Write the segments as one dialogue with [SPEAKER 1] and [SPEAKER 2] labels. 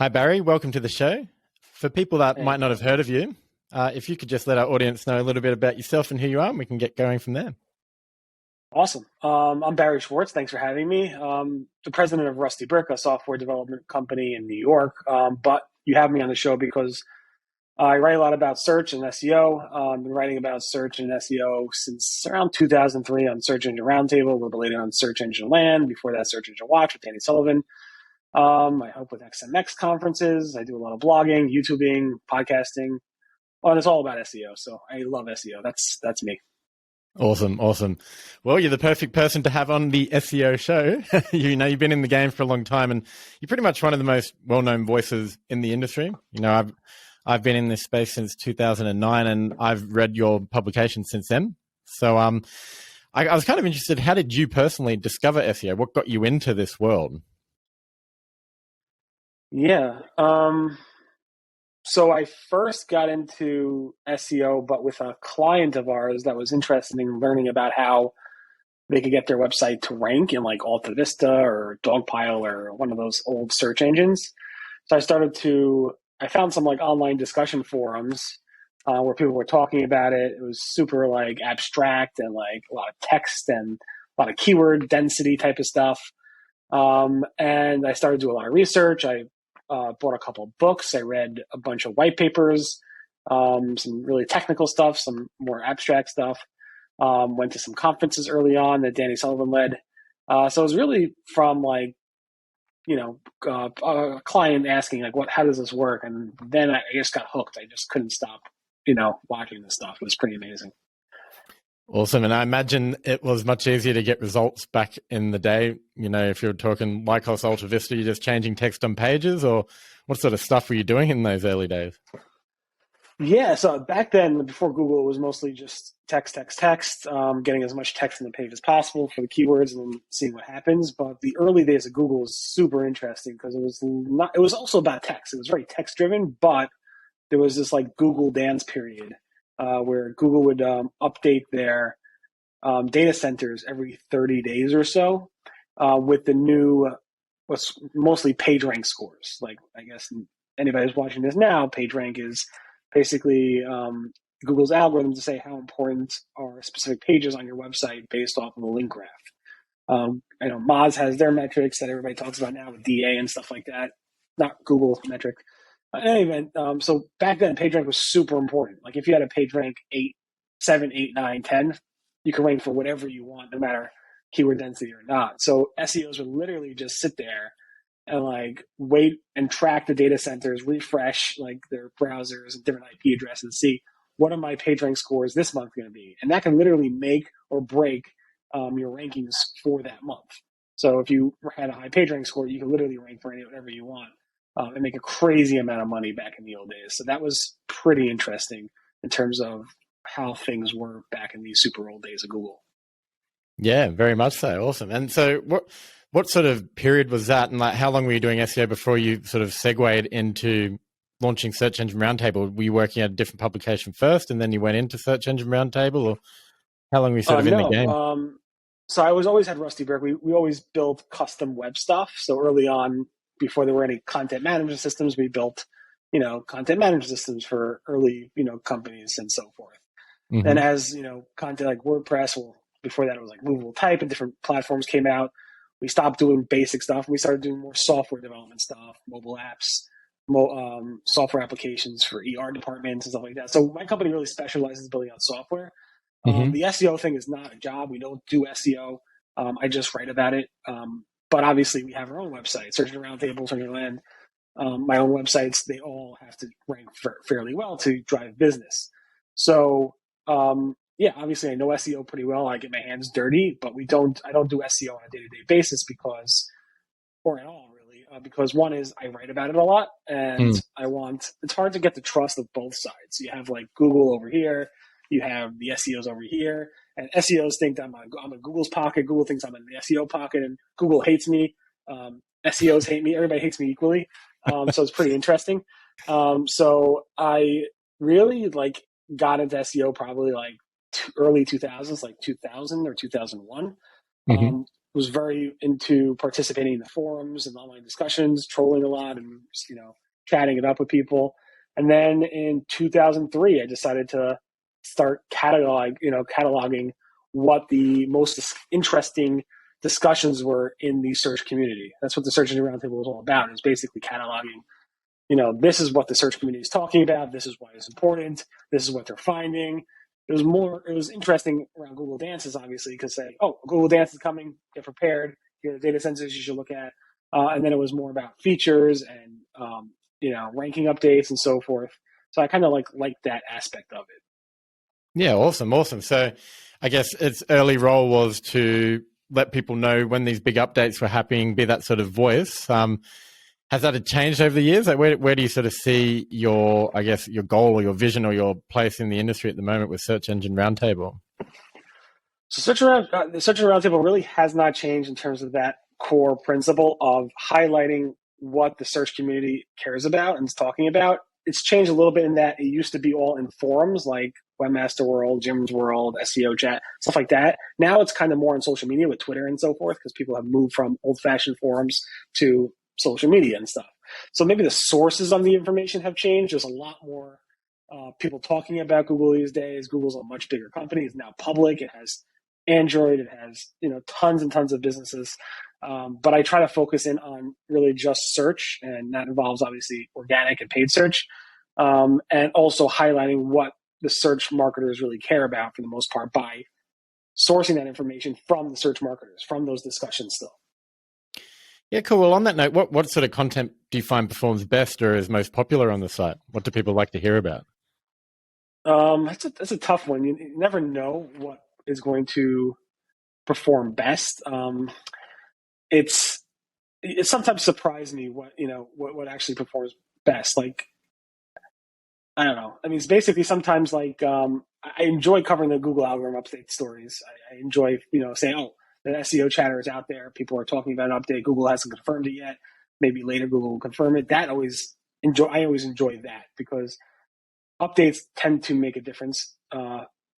[SPEAKER 1] Hi, Barry. Welcome to the show. For people that
[SPEAKER 2] Hey,
[SPEAKER 1] might not have heard of you, if you could just let our audience know a little bit about yourself and who you are, and we can get going from there.
[SPEAKER 2] awesome. I'm Barry Schwartz. Thanks for having me. The president of Rusty Brick, a software development company in New York. But you have me on the show because I write a lot about search and SEO. I've been writing about search and SEO since around 2003 on Search Engine Roundtable, a little bit later on Search Engine Land, before that Search Engine Watch with Danny Sullivan. I help with XMX conferences. I do a lot of blogging, YouTubing, podcasting. And it's all about SEO. So I love SEO. That's me.
[SPEAKER 1] Awesome. Well, you're the perfect person to have on the SEO show. You've been in the game for a long time, and you're pretty much one of the most well-known voices in the industry. I've been in this space since 2009, and I've read your publications since then. So, I was kind of interested. How did you personally discover SEO? What got you into this world?
[SPEAKER 2] Yeah. So I first got into SEO, but with a client of ours that was interested in learning about how they could get their website to rank in like Alta Vista or Dogpile or one of those old search engines. So I found some like online discussion forums where people were talking about it. It was super like abstract and like a lot of text and a lot of keyword density type of stuff. And I started to do a lot of research. I bought a couple of books. I read a bunch of white papers, some really technical stuff, some more abstract stuff. Went to some conferences early on that Danny Sullivan led. So it was really from like, a client asking like, how does this work? And then I just got hooked. I just couldn't stop, watching this stuff. It was pretty amazing.
[SPEAKER 1] Awesome. And I imagine it was much easier to get results back in the day. If you're talking Lycos Alta Vista, you're just changing text on pages, or what sort of stuff were you doing in those early days?
[SPEAKER 2] Yeah, so back then, before Google, it was mostly just text, getting as much text in the page as possible for the keywords and then seeing what happens. But the early days of Google was super interesting because it was also about text. It was very text driven, but there was this like Google dance period where Google would update their data centers every 30 days or so with the new, what's mostly PageRank scores. Like, I guess anybody who's watching this now, PageRank is basically Google's algorithm to say how important are specific pages on your website based off of a link graph. I know Moz has their metrics that everybody talks about now with DA and stuff like that. Not Google metric. In any event, so back then PageRank was super important. Like if you had a PageRank 7, 8, 9, 10, you can rank for whatever you want, no matter keyword density or not. So SEOs would literally just sit there and like wait and track the data centers, refresh like their browsers and different IP addresses, see what are my PageRank scores this month going to be, and that can literally make or break your rankings for that month. So if you had a high PageRank score, you can literally rank for whatever you want and make a crazy amount of money back in the old days. So that was pretty interesting in terms of how things were back in these super old days of Google.
[SPEAKER 1] Yeah, very much so. Awesome. And so what sort of period was that, and like how long were you doing SEO before you sort of segued into launching Search Engine Roundtable? Were you working at a different publication first and then you went into Search Engine Roundtable, or how long were you sort of in the game?
[SPEAKER 2] So I always had Rusty Brick. We always built custom web stuff. So early on, before there were any content management systems, we built, content management systems for early, companies and so forth. Mm-hmm. And as, content like WordPress, before that it was like movable type and different platforms came out, we stopped doing basic stuff and we started doing more software development stuff, mobile apps, software applications for ER departments and stuff like that. So my company really specializes in building out software. Mm-hmm. The SEO thing is not a job. We don't do SEO. I just write about it. But obviously we have our own website, Search Engine Roundtable, Search Engine Land. My own websites, they all have to rank fairly well to drive business. So, obviously I know SEO pretty well. I get my hands dirty, but I don't do SEO on a day-to-day basis or at all really, because one is I write about it a lot and it's hard to get the trust of both sides. You have like Google over here, you have the SEOs over here, and SEOs think that I'm in Google's pocket. Google thinks I'm in the SEO pocket, and Google hates me. SEOs hate me. Everybody hates me equally. So it's pretty interesting. So I really got into SEO probably early 2000s, like 2000 or 2001. Mm-hmm. was very into participating in the forums and online discussions, trolling a lot, and chatting it up with people. And then in 2003, I decided to start cataloging what the most interesting discussions were in the search community. That's what the Search Engine Roundtable was all about. It's basically cataloging, this is what the search community is talking about. This is why it's important. This is what they're finding. It was interesting around Google Dances, obviously, because Google Dance is coming, get prepared. Here are the data sensors you should look at. And then it was more about features and, ranking updates and so forth. So I kind of like that aspect of it.
[SPEAKER 1] Yeah, awesome. So I guess its early role was to let people know when these big updates were happening, be that sort of voice. Has that changed over the years? Like where do you sort of see your goal or your vision or your place in the industry at the moment with Search Engine Roundtable?
[SPEAKER 2] So the Search Engine Roundtable really has not changed in terms of that core principle of highlighting what the search community cares about and is talking about. It's changed a little bit in that it used to be all in forums like Webmaster World, Jim's World, SEO Chat, stuff like that. Now it's kind of more on social media with Twitter and so forth because people have moved from old-fashioned forums to social media and stuff. So maybe the sources of the information have changed. There's a lot more people talking about Google these days. Google's a much bigger company. It's now public. It has Android. It has tons and tons of businesses. But I try to focus in on really just search, and that involves obviously organic and paid search, and also highlighting what the search marketers really care about for the most part by sourcing that information from the search marketers, from those discussions still.
[SPEAKER 1] Yeah, cool. Well, on that note, what sort of content do you find performs best or is most popular on the site? What do people like to hear about?
[SPEAKER 2] That's a tough one. You never know what is going to perform best. It sometimes surprises me what actually performs best. Like, I don't know. I mean, it's basically sometimes like I enjoy covering the Google algorithm update stories. I enjoy saying, the SEO chatter is out there. People are talking about an update. Google hasn't confirmed it yet. Maybe later Google will confirm it. I always enjoy that because updates tend to make a difference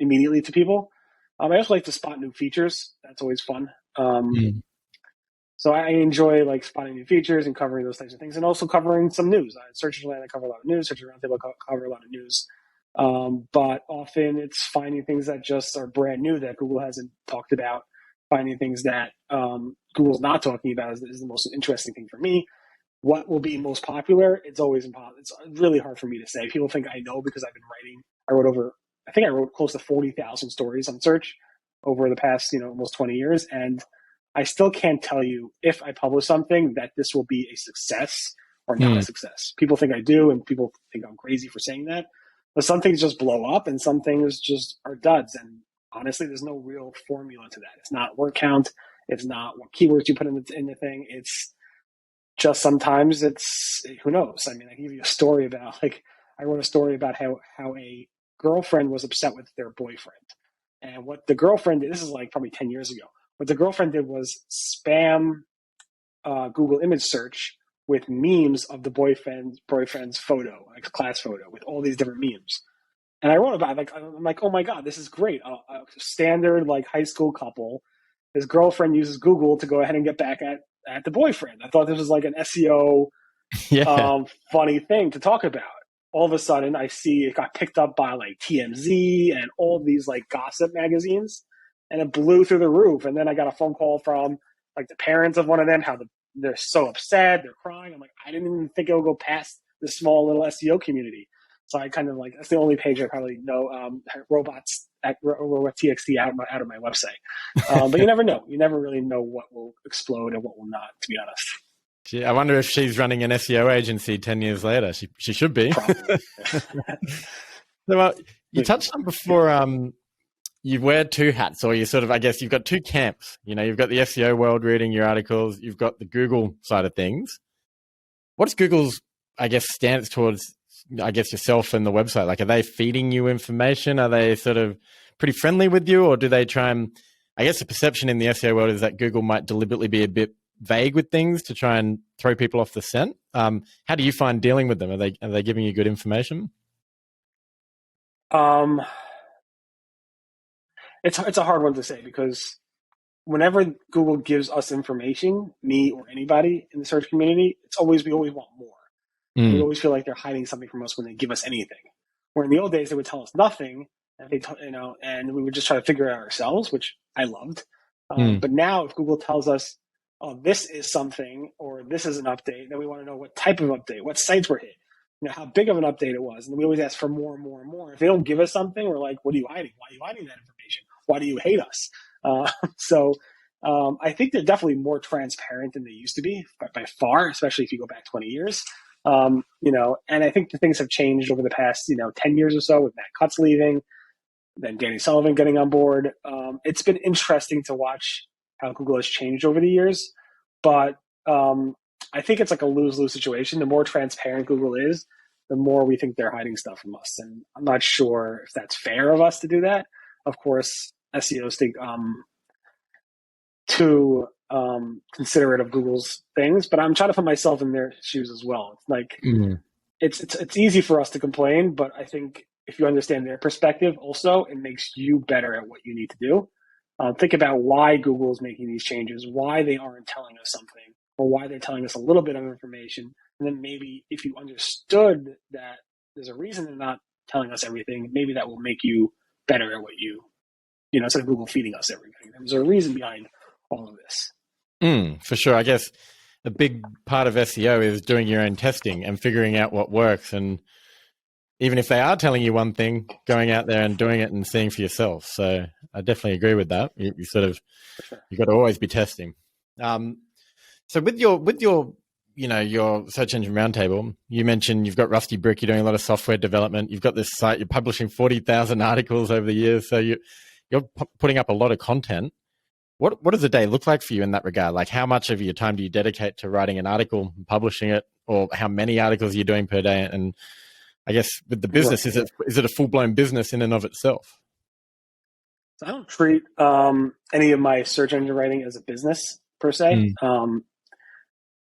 [SPEAKER 2] immediately to people. I also like to spot new features. That's always fun. So I enjoy like spotting new features and covering those types of things, and also covering some news. Search Engine Land, I cover a lot of news. Search Engine Roundtable, cover a lot of news. But often it's finding things that just are brand new that Google hasn't talked about. Finding things that Google's not talking about is the most interesting thing for me. What will be most popular? It's always impossible. It's really hard for me to say. People think I know because I've been writing. I wrote close to 40,000 stories on search over the past, almost 20 years. And I still can't tell you if I publish something that this will be a success or not a success. People think I do, and people think I'm crazy for saying that. But some things just blow up and some things just are duds. And honestly, there's no real formula to that. It's not word count. It's not what keywords you put in the thing. It's just sometimes who knows? I mean, I can give you a story about I wrote a story about how a girlfriend was upset with their boyfriend. And what the girlfriend did, this is like probably 10 years ago, what the girlfriend did was spam Google image search with memes of the boyfriend's photo, like class photo, with all these different memes. And I wrote about it, I'm like, oh my God, this is great. A standard high school couple. His girlfriend uses Google to go ahead and get back at the boyfriend. I thought this was like an SEO funny thing to talk about. All of a sudden, I see it got picked up by TMZ and all these gossip magazines, and it blew through the roof. And then I got a phone call from the parents of one of them, how they're so upset, they're crying. I'm like, I didn't even think it would go past this small little SEO community. So I kind of that's the only page I probably know. Robots at TXT out of my website. But you never know. You never really know what will explode and what will not, to be honest.
[SPEAKER 1] Gee, I wonder if she's running an SEO agency 10 years later. She should be.
[SPEAKER 2] Probably.
[SPEAKER 1] Well, you touched on before, you wear two hats, or you sort of, I guess you've got two camps. You've got the SEO world reading your articles. You've got the Google side of things. What's Google's, stance towards, yourself and the website? Are they feeding you information? Are they sort of pretty friendly with you, or do they try and, the perception in the SEO world is that Google might deliberately be a bit vague with things to try and throw people off the scent. How do you find dealing with them? Are they giving you good information?
[SPEAKER 2] It's a hard one to say because whenever Google gives us information, me or anybody in the search community, we always want more. We always feel like they're hiding something from us when they give us anything. Where in the old days, they would tell us nothing, and we would just try to figure it out ourselves, which I loved. But now, if Google tells us, "Oh, this is something," or "This is an update," then we want to know what type of update, what sites were hit, how big of an update it was, and we always ask for more and more and more. If they don't give us something, we're like, "What are you hiding? Why are you hiding that information? Why do you hate us?" So I think they're definitely more transparent than they used to be by far, especially if you go back 20 years. And I think the things have changed over the past, 10 years or so with Matt Cutts leaving, then Danny Sullivan getting on board. It's been interesting to watch how Google has changed over the years, but I think it's like a lose-lose situation. The more transparent Google is, the more we think they're hiding stuff from us. And I'm not sure if that's fair of us to do that. Of course, SEOs think too considerate of Google's things, but I'm trying to put myself in their shoes as well. It's like it's easy for us to complain, but I think if you understand their perspective, also it makes you better at what you need to do. Think about why Google is making these changes, why they aren't telling us something, or why they're telling us a little bit of information, and then maybe if you understood that there's a reason they're not telling us everything, maybe that will make you better at what instead of Google feeding us everything. There's a reason behind all of this.
[SPEAKER 1] For sure. I guess a big part of SEO is doing your own testing and figuring out what works. And even if they are telling you one thing, going out there and doing it and seeing for yourself. So I definitely agree with that. You got to always be testing. So with your your Search Engine Roundtable, you mentioned you've got Rusty Brick. You're doing a lot of software development. You've got this site. You're publishing 40,000 articles over the years. So you're putting up a lot of content. What does a day look like for you in that regard? Like, how much of your time do you dedicate to writing an article and publishing it, or how many articles are you doing per day? And I guess with the business, is it a full-blown business in and of itself?
[SPEAKER 2] So I don't treat any of my search engine writing as a business per se.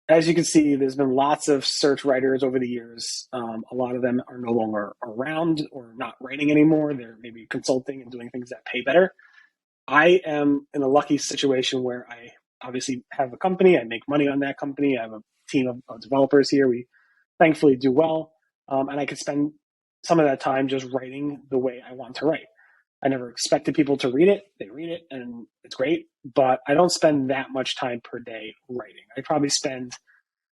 [SPEAKER 2] As you can see, there's been lots of search writers over the years. A lot of them are no longer around or not writing anymore. They're maybe consulting and doing things that pay better. I am in a lucky situation where I obviously have a company. I make money on that company. I have a team of developers here. We thankfully do well. And I could spend some of that time just writing the way I want to write. I never expected people to read it. They read it and it's great, but I don't spend that much time per day writing. I probably spend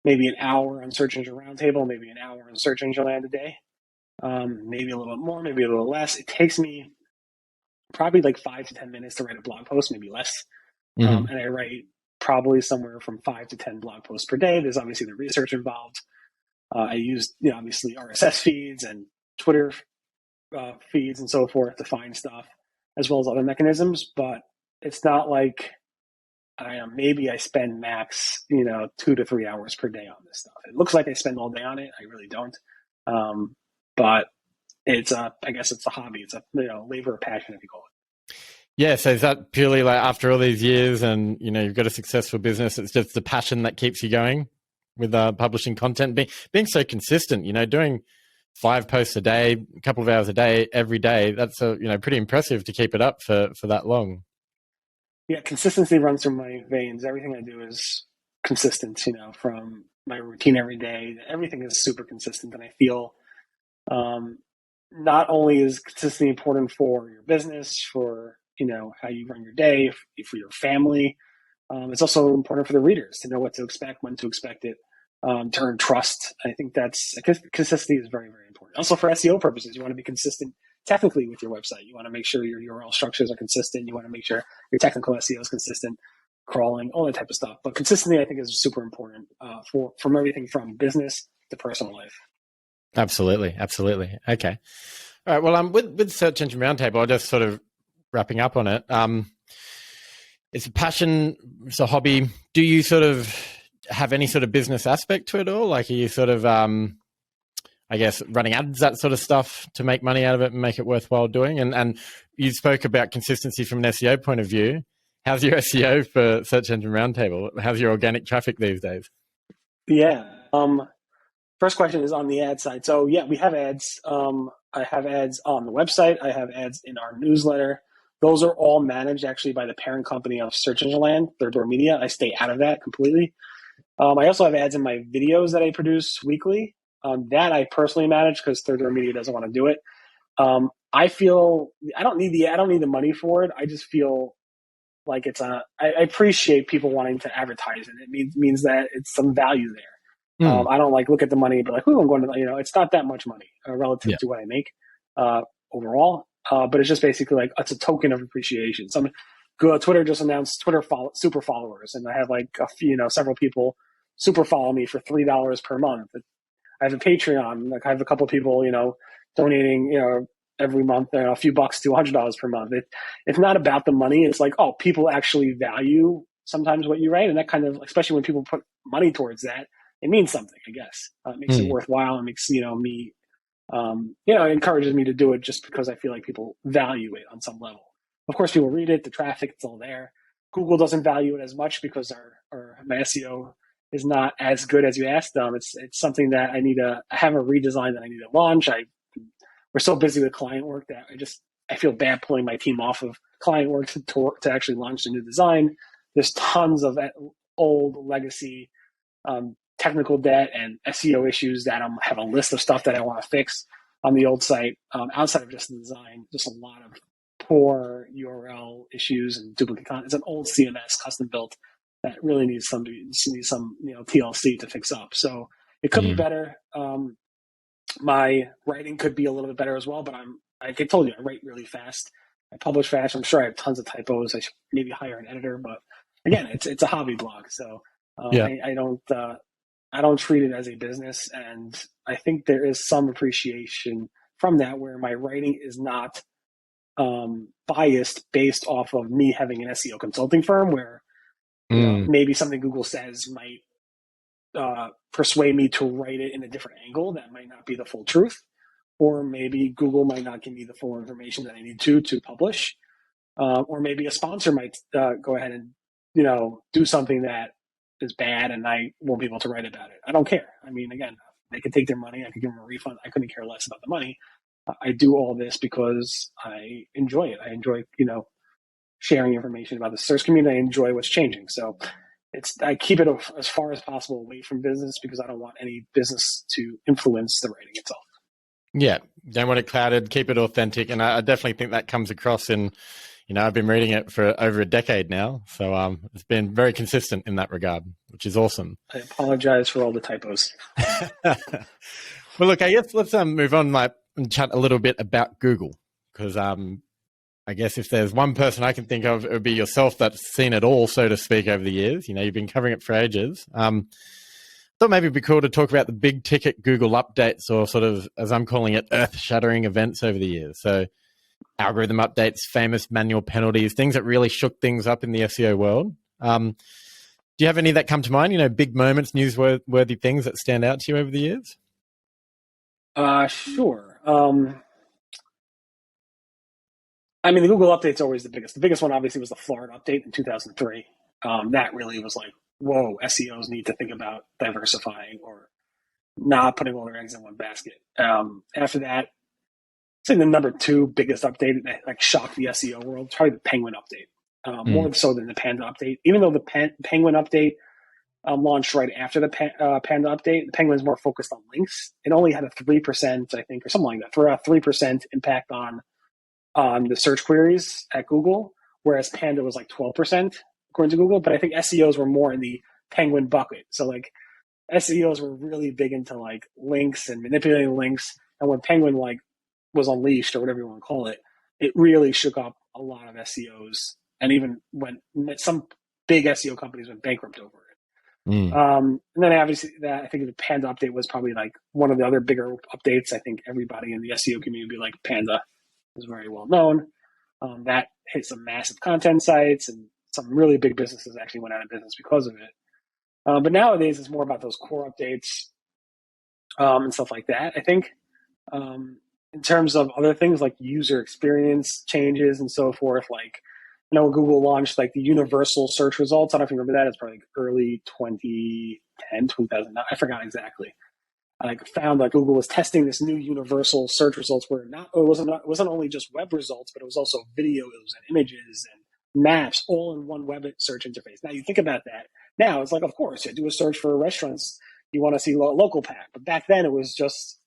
[SPEAKER 2] maybe an hour on Search Engine Roundtable, maybe an hour on Search Engine Land a day, maybe a little bit more, maybe a little less. It takes me probably like 5 to 10 minutes to write a blog post, maybe less. And I write probably somewhere from 5 to 10 blog posts per day. There's obviously the research involved. I use, obviously RSS feeds and Twitter feeds and so forth to find stuff, as well as other mechanisms. But it's not like maybe I spend max, 2 to 3 hours per day on this stuff. It looks like I spend all day on it. I really don't. But it's I guess it's a hobby. It's a labor of passion, if you call it.
[SPEAKER 1] Yeah. So is that purely like after all these years and, you've got a successful business, it's just the passion that keeps you going with publishing content, being so consistent, doing 5 posts a day, a couple of hours a day, every day. That's pretty impressive to keep it up for that long.
[SPEAKER 2] Yeah. Consistency runs through my veins. Everything I do is consistent, from my routine every day. Everything is super consistent. And I feel, not only is consistency important for your business, for how you run your day, for your family, it's also important for the readers to know what to expect, when to expect it, to earn trust. I think consistency is very, very important. Also for SEO purposes, you want to be consistent technically with your website. You want to make sure your URL structures are consistent. You want to make sure your technical SEO is consistent, crawling, all that type of stuff. But consistency, I think, is super important from everything from business to personal life.
[SPEAKER 1] Absolutely. Okay. All right. Well, with Search Engine Roundtable, I'm just sort of wrapping up on it. It's a passion, it's a hobby. Do you sort of have any sort of business aspect to it all? Like, are you sort of, I guess, running ads, that sort of stuff to make money out of it and make it worthwhile doing? And you spoke about consistency from an SEO point of view. How's your SEO for Search Engine Roundtable? How's your organic traffic these days?
[SPEAKER 2] Yeah. First question is on the ad side. So yeah, we have ads. I have ads on the website. I have ads in our newsletter. Those are all managed actually by the parent company of Search Engine Land, Third Door Media. I stay out of that completely. I also have ads in my videos that I produce weekly. That I personally manage because Third Door Media doesn't want to do it. I feel I don't need the money for it. I just feel like I appreciate people wanting to advertise it. It means that it's some value there. I don't look at the money and be like, "Oh, I'm going to," it's not that much money relative to what I make overall. But it's just basically it's a token of appreciation. Twitter just announced super followers, and I have several people super follow me for $3 per month. I have a Patreon. I have a couple of people, donating, every month, a few bucks to $100 per month. It's not about the money. It's people actually value sometimes what you write, and that kind of, especially when people put money towards that, it means something. I guess it makes it worthwhile. It makes me, it encourages me to do it just because I feel like people value it on some level. Of course, people read it. The traffic, it's all there. Google doesn't value it as much because my SEO is not as good as you asked them. It's something that I have a redesign that I need to launch. We're so busy with client work that I feel bad pulling my team off of client work to actually launch the new design. There's tons of old legacy technical debt and SEO issues that I have a list of stuff that I want to fix on the old site. Outside of just the design, just a lot of poor URL issues and duplicate content. It's an old CMS custom built that really needs some TLC to fix up. So it could be better. My writing could be a little bit better as well, but like I told you, I write really fast. I publish fast. I'm sure I have tons of typos. I should maybe hire an editor, but again, it's a hobby blog. So I don't treat it as a business. And I think there is some appreciation from that where my writing is not biased based off of me having an SEO consulting firm where maybe something Google says might persuade me to write it in a different angle that might not be the full truth, or maybe Google might not give me the full information that I need to publish, or maybe a sponsor might go ahead and do something that is bad and I won't be able to write about it. I don't care. I mean, again, they could take their money. I could give them a refund. I couldn't care less about the money. I do all this because I enjoy it. I enjoy sharing information about the search community. I enjoy what's changing. So I keep it as far as possible away from business because I don't want any business to influence the writing itself.
[SPEAKER 1] Yeah, don't want it clouded, keep it authentic. And I definitely think that comes across in, I've been reading it for over a decade now. So it's been very consistent in that regard, which is awesome.
[SPEAKER 2] I apologize for all the typos.
[SPEAKER 1] Well, look, I guess let's move on and chat a little bit about Google because I guess if there's one person I can think of, it would be yourself that's seen it all, so to speak, over the years. You've been covering it for ages. Thought maybe it'd be cool to talk about the big ticket Google updates or sort of, as I'm calling it, earth-shattering events over the years. So algorithm updates, famous manual penalties, things that really shook things up in the SEO world. Do you have any that come to mind, big moments, newsworthy things that stand out to you over the years?
[SPEAKER 2] Sure. I mean, the Google update's always the biggest. The biggest one, obviously, was the Florida update in 2003. That really was like, whoa, SEOs need to think about diversifying or not putting all their eggs in one basket. After that, I'd say the number 2 biggest update that shocked the SEO world, probably the Penguin update, more so than the Panda update. Even though the Penguin update launched right after the Panda update, the Penguin is more focused on links. It only had a 3%, I think, or something like that, for a 3% impact on the search queries at Google, whereas Panda was like 12% according to Google. But I think SEOs were more in the Penguin bucket. So SEOs were really big into links and manipulating links. And when Penguin was unleashed or whatever you want to call it, it really shook up a lot of SEOs. And even when some big SEO companies went bankrupt over it. And then obviously I think the Panda update was probably one of the other bigger updates. I think everybody in the SEO community would be like, Panda is very well known. That hit some massive content sites and some really big businesses actually went out of business because of it. But nowadays it's more about those core updates and stuff like that. I think in terms of other things like user experience changes and so forth, when Google launched the universal search results. I don't know if you remember that. It's probably early 2010, 2009. I forgot exactly. I found that Google was testing this new universal search results where it wasn't only just web results, but it was also videos and images and maps all in one web search interface. Now you think about that. Now it's like, of course, you do a search for restaurants. You want to see local pack, but back then it was just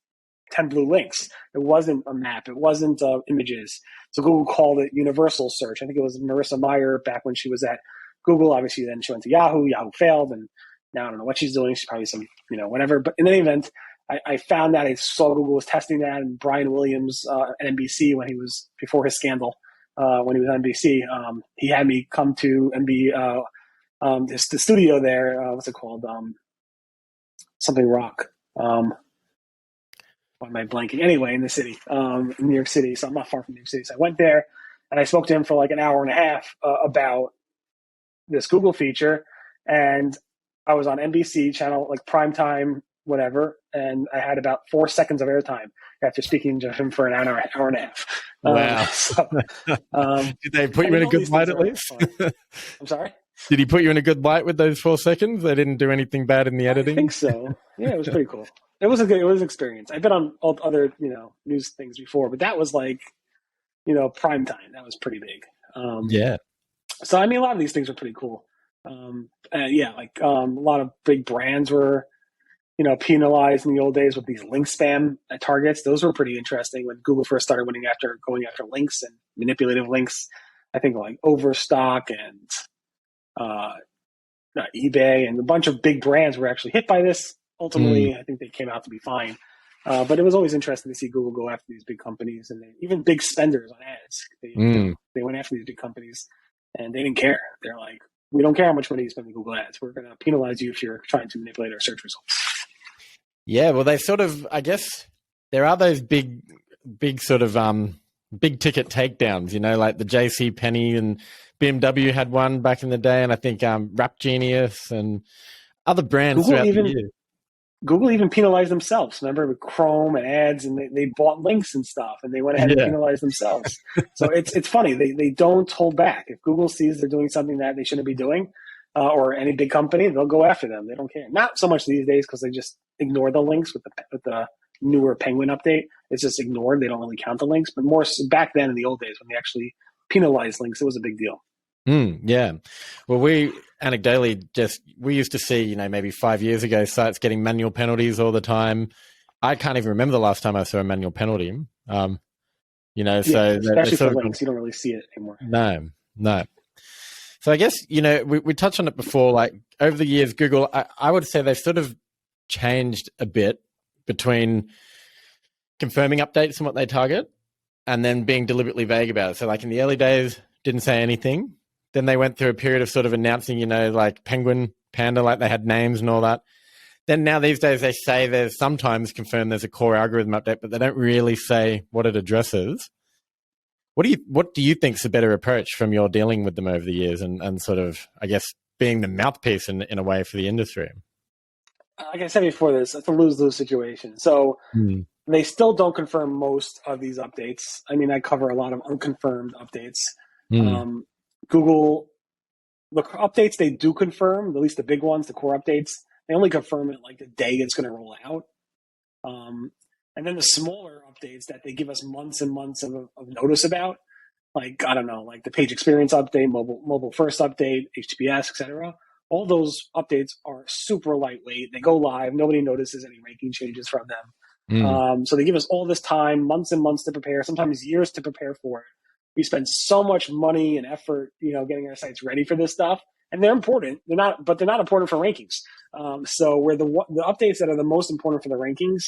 [SPEAKER 2] 10 blue links. It wasn't a map. It wasn't images. So Google called it universal search. I think it was Marissa Mayer back when she was at Google. Obviously, then she went to Yahoo. Yahoo failed, and now I don't know what she's doing. She's probably some, whatever. But in any event, I found that I saw Google was testing that, and Brian Williams at NBC before his scandal, when he was on NBC, he had me come to the studio there. What's it called? Something Rock. Why am I blanking? Anyway, in the city, in New York City. So I'm not far from New York City. So I went there and I spoke to him for like an hour and a half about this Google feature. And I was on NBC channel, like primetime, whatever. And I had about 4 seconds of airtime after speaking to him for an hour and a half.
[SPEAKER 1] Wow. Did they put you in a good light at least?
[SPEAKER 2] I'm sorry?
[SPEAKER 1] Did he put you in a good light with those 4 seconds? They didn't do anything bad in the editing?
[SPEAKER 2] I think so. Yeah, it was pretty cool. It was an experience. I've been on other, news things before, but that was like, prime time. That was pretty big.
[SPEAKER 1] Yeah.
[SPEAKER 2] So, I mean, a lot of these things were pretty cool. A lot of big brands were, penalized in the old days with these link spam targets. Those were pretty interesting when Google first started going after links and manipulative links. I think like Overstock and eBay and a bunch of big brands were actually hit by this. Ultimately, I think they came out to be fine. But it was always interesting to see Google go after these big companies and even big spenders on ads. They went after these big companies and they didn't care. They're like, we don't care how much money you spend on Google ads. We're going to penalize you if you're trying to manipulate our search results.
[SPEAKER 1] Yeah, well, they sort of, I guess, there are those big sort of big ticket takedowns, like the JC Penney and BMW had one back in the day. And I think Rap Genius and other brands throughout the years.
[SPEAKER 2] Google even penalized themselves. Remember with Chrome and ads, and they bought links and stuff, and they went ahead and penalized themselves. So it's funny. They don't hold back. If Google sees they're doing something that they shouldn't be doing, or any big company, they'll go after them. They don't care. Not so much these days because they just ignore the links with the newer Penguin update. It's just ignored. They don't really count the links. But more back then in the old days when they actually penalized links, it was a big deal.
[SPEAKER 1] Yeah. Well, we anecdotally we used to see, maybe 5 years ago, sites getting manual penalties all the time. I can't even remember the last time I saw a manual penalty. So
[SPEAKER 2] especially for links, you don't really see it anymore.
[SPEAKER 1] No. So I guess, we touched on it before, like over the years, Google, I would say they've sort of changed a bit between confirming updates and what they target and then being deliberately vague about it. So like in the early days, didn't say anything. Then they went through a period of sort of announcing, like Penguin, Panda, like they had names and all that. Then now these days they say there's sometimes confirmed there's a core algorithm update, but they don't really say what it addresses. What do you think is a better approach from your dealing with them over the years and sort of, I guess, being the mouthpiece in a way for the industry?
[SPEAKER 2] Like I said before, it's a lose-lose situation. So they still don't confirm most of these updates. I mean, I cover a lot of unconfirmed updates. Google, the updates they do confirm, at least the big ones, the core updates, they only confirm it like the day it's going to roll out. And then the smaller updates that they give us months and months of notice about, like, I don't know, like the page experience update, mobile first update, HTTPS, etc. All those updates are super lightweight. They go live. Nobody notices any ranking changes from them. So they give us all this time, months and months to prepare, sometimes years to prepare for it. We spend so much money and effort, getting our sites ready for this stuff, and they're important. They're not important for rankings. So where the updates that are the most important for the rankings,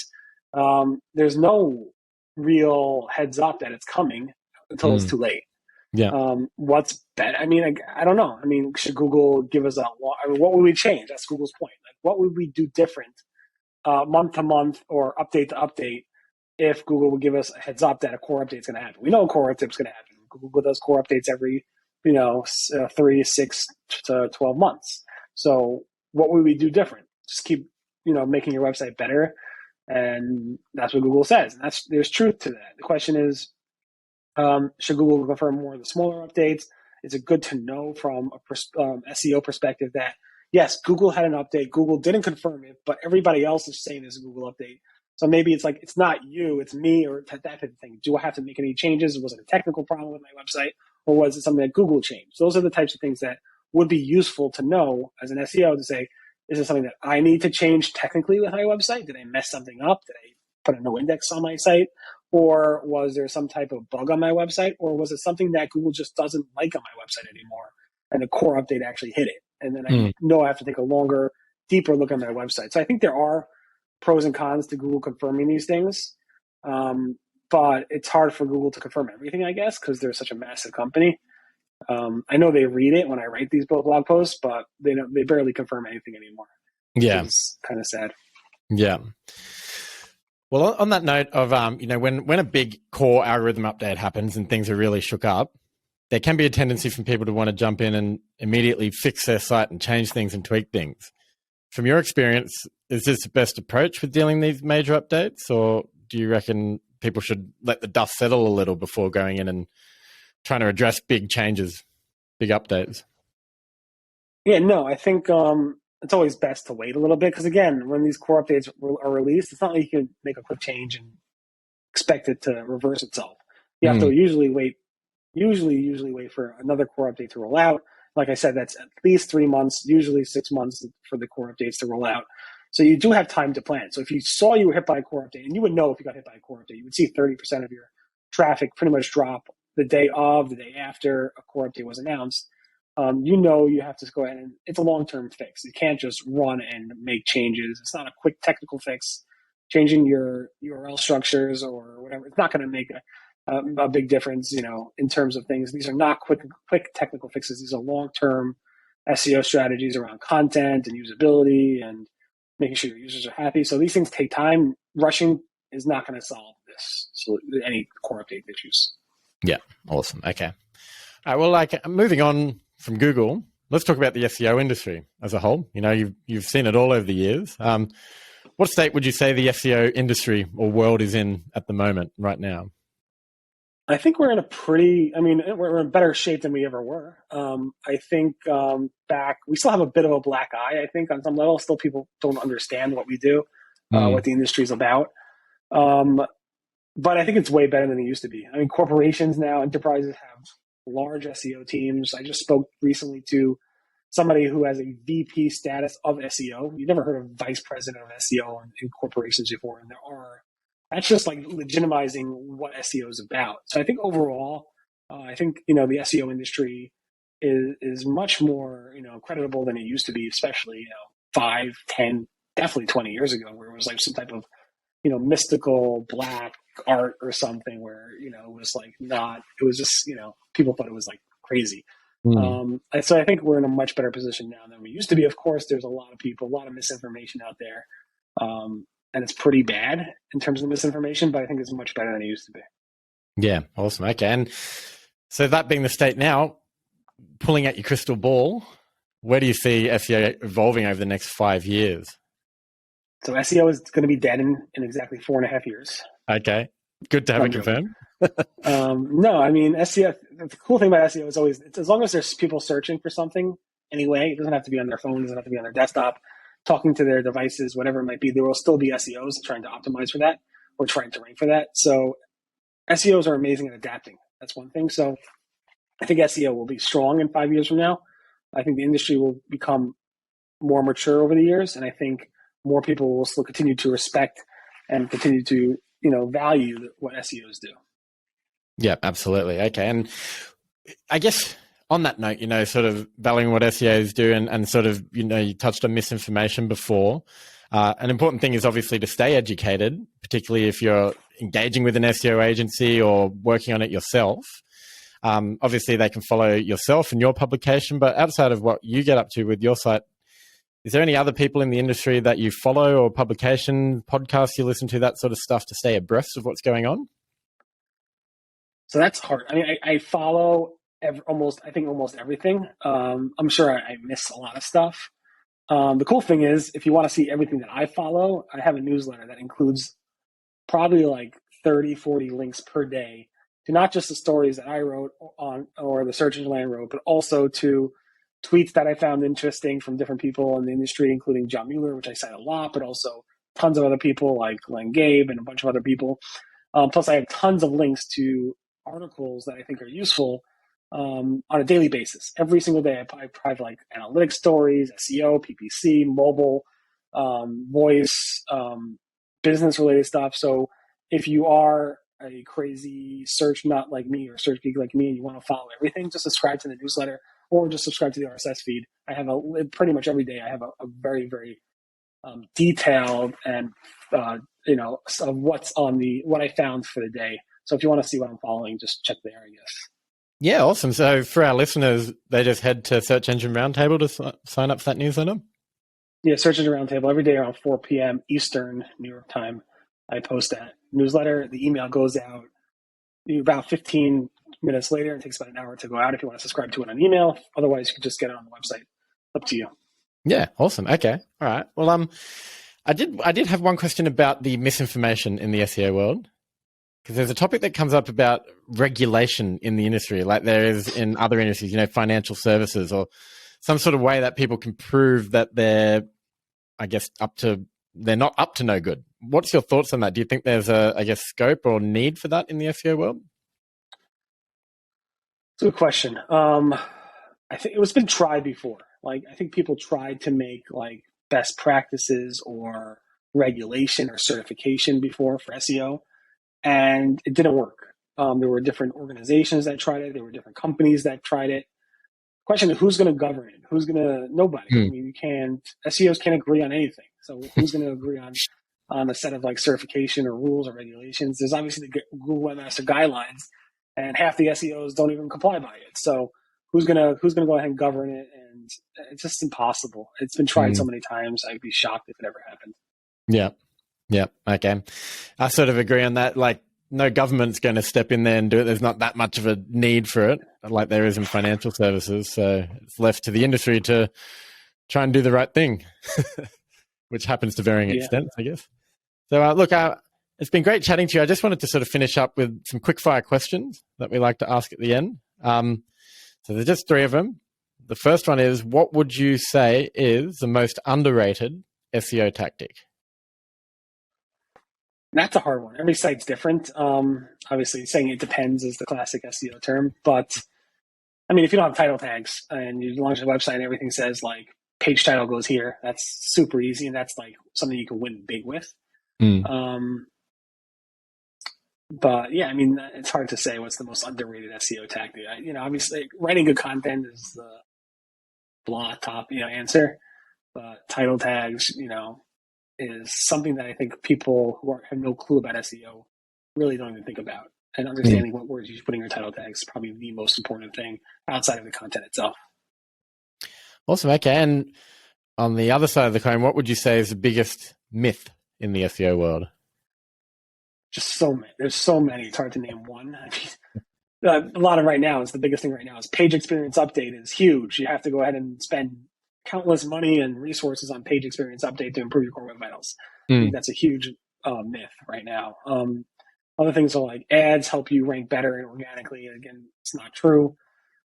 [SPEAKER 2] there's no real heads up that it's coming until it's too late.
[SPEAKER 1] Yeah.
[SPEAKER 2] What's better? I mean, I don't know. I mean, should Google give us what would we change? That's Google's point. Like, what would we do different, month to month or update to update, if Google would give us a heads up that a core update is going to happen? We know a core update is going to happen. Google does core updates every, 3, 6 to 12 months. So what would we do different? Just keep, making your website better. And that's what Google says. And there's truth to that. The question is, should Google confirm more of the smaller updates? Is it good to know from a SEO perspective that yes, Google had an update. Google didn't confirm it, but everybody else is saying there's a Google update. So maybe it's like, it's not you, it's me, or that type of thing. Do I have to make any changes? Was it a technical problem with my website, or was it something that Google changed? Those are the types of things that would be useful to know as an SEO, to say, is it something that I need to change technically with my website? Did I mess something up? Did I put a no index on my site? Or was there some type of bug on my website? Or was it something that Google just doesn't like on my website anymore, and the core update actually hit it? And then I know I have to take a longer, deeper look at my website. So I think there are pros and cons to Google confirming these things. But it's hard for Google to confirm everything, I guess, because they're such a massive company. I know they read it when I write these blog posts, but they barely confirm anything anymore.
[SPEAKER 1] Yeah.
[SPEAKER 2] It's kind of sad.
[SPEAKER 1] Yeah. Well, on that note of, when a big core algorithm update happens and things are really shook up, there can be a tendency for people to want to jump in and immediately fix their site and change things and tweak things. From your experience, is this the best approach with dealing with these major updates, or do you reckon people should let the dust settle a little before going in and trying to address big changes, big updates?
[SPEAKER 2] Yeah, no, I think it's always best to wait a little bit, because again, when these core updates are released, it's not like you can make a quick change and expect it to reverse itself. You have to usually wait for another core update to roll out. Like I said, that's at least 3 months, usually 6 months for the core updates to roll out. So you do have time to plan. So if you saw you were hit by a core update, and you would know if you got hit by a core update, you would see 30% of your traffic pretty much drop the day after a core update was announced. You have to go ahead, and it's a long-term fix. You can't just run and make changes. It's not a quick technical fix. Changing your URL structures or whatever, it's not going to make a big difference, in terms of things. These are not quick technical fixes. These are long-term SEO strategies around content and usability and making sure your users are happy. So these things take time. Rushing is not going to solve this. So any core update issues.
[SPEAKER 1] Yeah. Awesome. Okay. All right. Well, moving on from Google, let's talk about the SEO industry as a whole. You've seen it all over the years. What state would you say the SEO industry or world is in at the moment, right now?
[SPEAKER 2] I think we're we're in better shape than we ever were. I think we still have a bit of a black eye, I think, on some level. Still, people don't understand what we do, what the industry is about. But I think it's way better than it used to be. I mean, corporations now, enterprises have large SEO teams. I just spoke recently to somebody who has a VP status of SEO. You've never heard of vice president of SEO in corporations before, and that's just like legitimizing what SEO is about. So I think overall, the SEO industry is much more creditable than it used to be, especially 5, 10, definitely 20 years ago, where it was like some type of mystical black art or something, where it was like not. It was just people thought it was like crazy. So I think we're in a much better position now than we used to be. Of course, there's a lot of misinformation out there. And it's pretty bad in terms of misinformation, but I think it's much better than it used to be.
[SPEAKER 1] Yeah, awesome. Okay. And so that being the state now, pulling out your crystal ball, where do you see SEO evolving over the next 5 years?
[SPEAKER 2] So SEO is going to be dead in exactly 4.5 years.
[SPEAKER 1] Okay. Good to have it confirmed.
[SPEAKER 2] No, I mean, SEO, the cool thing about SEO is always, as long as there's people searching for something anyway, it doesn't have to be on their phone, it doesn't have to be on their desktop, talking to their devices, whatever it might be, there will still be SEOs trying to optimize for that or trying to rank for that. So SEOs are amazing at adapting. That's one thing. So I think SEO will be strong in 5 years from now. I think the industry will become more mature over the years. And I think more people will still continue to respect and continue to, value what SEOs do.
[SPEAKER 1] Yeah, absolutely. Okay. And I guess on that note, sort of valuing what SEOs do and sort of, you touched on misinformation before. An important thing is obviously to stay educated, particularly if you're engaging with an SEO agency or working on it yourself. Obviously, they can follow yourself and your publication, but outside of what you get up to with your site, is there any other people in the industry that you follow or publication, podcasts you listen to, that sort of stuff to stay abreast of what's going on?
[SPEAKER 2] So that's hard. I mean, I follow almost everything. I'm sure I miss a lot of stuff. The cool thing is, if you want to see everything that I follow, I have a newsletter that includes probably like 30, 40 links per day to not just the stories that I wrote on or the Search Engine I wrote, but also to tweets that I found interesting from different people in the industry, including John Mueller, which I cite a lot, but also tons of other people like Glenn Gabe and a bunch of other people. Plus, I have tons of links to articles that I think are useful on a daily basis. Every single day, I provide like analytics stories, SEO, PPC, mobile, voice, business-related stuff. So if you are a crazy search nut like me or search geek like me and you want to follow everything, just subscribe to the newsletter or just subscribe to the RSS feed. I have pretty much every day I have a very, very detailed and of what's on what I found for the day. So if you want to see what I'm following, just check there, I guess.
[SPEAKER 1] Yeah, awesome. So for our listeners, they just head to Search Engine Roundtable to sign up for that newsletter?
[SPEAKER 2] Yeah, Search Engine Roundtable every day around 4 p.m. Eastern New York time. I post that newsletter. The email goes out about 15 minutes later. It takes about an hour to go out if you want to subscribe to it on email. Otherwise, you can just get it on the website. Up to you.
[SPEAKER 1] Yeah, awesome. Okay, all right. Well, I did have one question about the misinformation in the SEO world, because there's a topic that comes up about regulation in the industry, like there is in other industries, financial services, or some sort of way that people can prove that they're, I guess, they're not up to no good. What's your thoughts on that? Do you think there's scope or need for that in the SEO world?
[SPEAKER 2] It's a good question. I think it's been tried before. Like, I think people tried to make like best practices or regulation or certification before for SEO, and it didn't work. There were different organizations that tried it. There were different companies that tried it. Question is, who's going to govern it? Who's going to? Nobody. I mean, SEOs can't agree on anything. So who's going to agree on a set of like certification or rules or regulations? There's obviously the Google Webmaster Guidelines, and half the SEOs don't even comply by it. So who's gonna go ahead and govern it? And it's just impossible. It's been tried so many times. I'd be shocked if it ever happened.
[SPEAKER 1] Yeah. Okay. I sort of agree on that. Like, no government's going to step in there and do it. There's not that much of a need for it, like there is in financial services. So it's left to the industry to try and do the right thing, which happens to varying extents, I guess. So look, it's been great chatting to you. I just wanted to sort of finish up with some quick fire questions that we like to ask at the end. So there's just 3 of them. The first one is, what would you say is the most underrated SEO tactic?
[SPEAKER 2] That's a hard one. Every site's different. Obviously, saying it depends is the classic SEO term. But, I mean, if you don't have title tags and you launch a website and everything says, like, page title goes here, that's super easy, and that's, like, something you can win big with. But, yeah, I mean, it's hard to say what's the most underrated SEO tactic. Obviously, writing good content is the top answer. But title tags, is something that I think people who have no clue about SEO really don't even think about. And understanding what words you should put in your title tags is probably the most important thing outside of the content itself.
[SPEAKER 1] Awesome. Okay. And on the other side of the coin, what would you say is the biggest myth in the SEO world?
[SPEAKER 2] Just so many. There's so many. It's hard to name one. I mean, a lot of right now is the biggest thing right now is page experience update is huge. You have to go ahead and spend countless money and resources on page experience update to improve your core web vitals. I think that's a huge myth right now. Other things are like ads help you rank better and organically. Again, it's not true.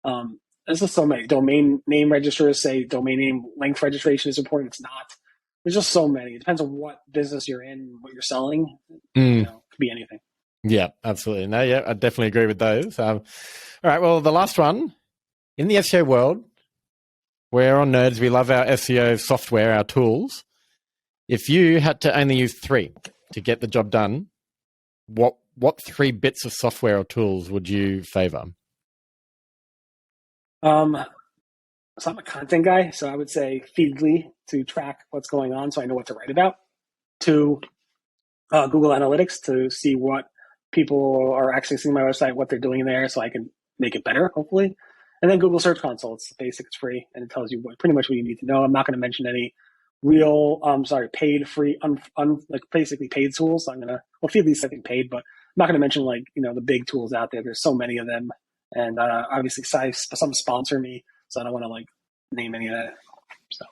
[SPEAKER 2] There's just so many. Domain name registrars say domain name length registration is important. It's not. There's just so many. It depends on what business you're in, what you're selling. It could be anything.
[SPEAKER 1] Yeah, absolutely. No, yeah, I definitely agree with those. All right, well, the last one. In the SEO world, we're on nerds. We love our SEO software, our tools. If you had to only use 3 to get the job done, what 3 bits of software or tools would you favor?
[SPEAKER 2] So I'm a content guy, so I would say Feedly to track what's going on so I know what to write about. 2, Google Analytics to see what people are actually seeing my website, what they're doing there so I can make it better, hopefully. And then Google Search Console. It's basic, it's free, and it tells you pretty much what you need to know. I'm not going to mention any paid, free, like basically paid tools. So I'm going to, Feedly's I think paid, but I'm not going to mention the big tools out there. There's so many of them. And obviously some sponsor me, so I don't want to name any of that. So.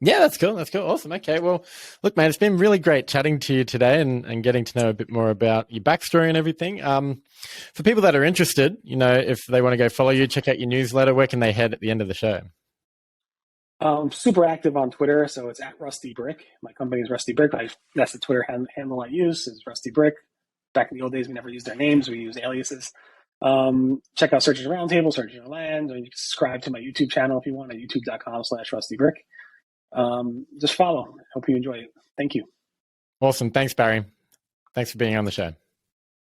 [SPEAKER 1] Yeah, that's cool. That's cool. Awesome. Okay. Well, look, man, it's been really great chatting to you today and getting to know a bit more about your backstory and everything. For people that are interested, if they want to go follow you, check out your newsletter, where can they head at the end of the show?
[SPEAKER 2] Super active on Twitter, so it's at Rusty Brick. My company is Rusty Brick. That's the Twitter handle I use, is Rusty Brick. Back in the old days, we never used their names; we used aliases. Check out Search Engine Roundtable, Search Engine Land, or you can subscribe to my YouTube channel if you want at youtube.com/RustyBrick. Just follow. Hope you enjoy it. Thank you.
[SPEAKER 1] Awesome. Thanks, Barry. Thanks for being on the show.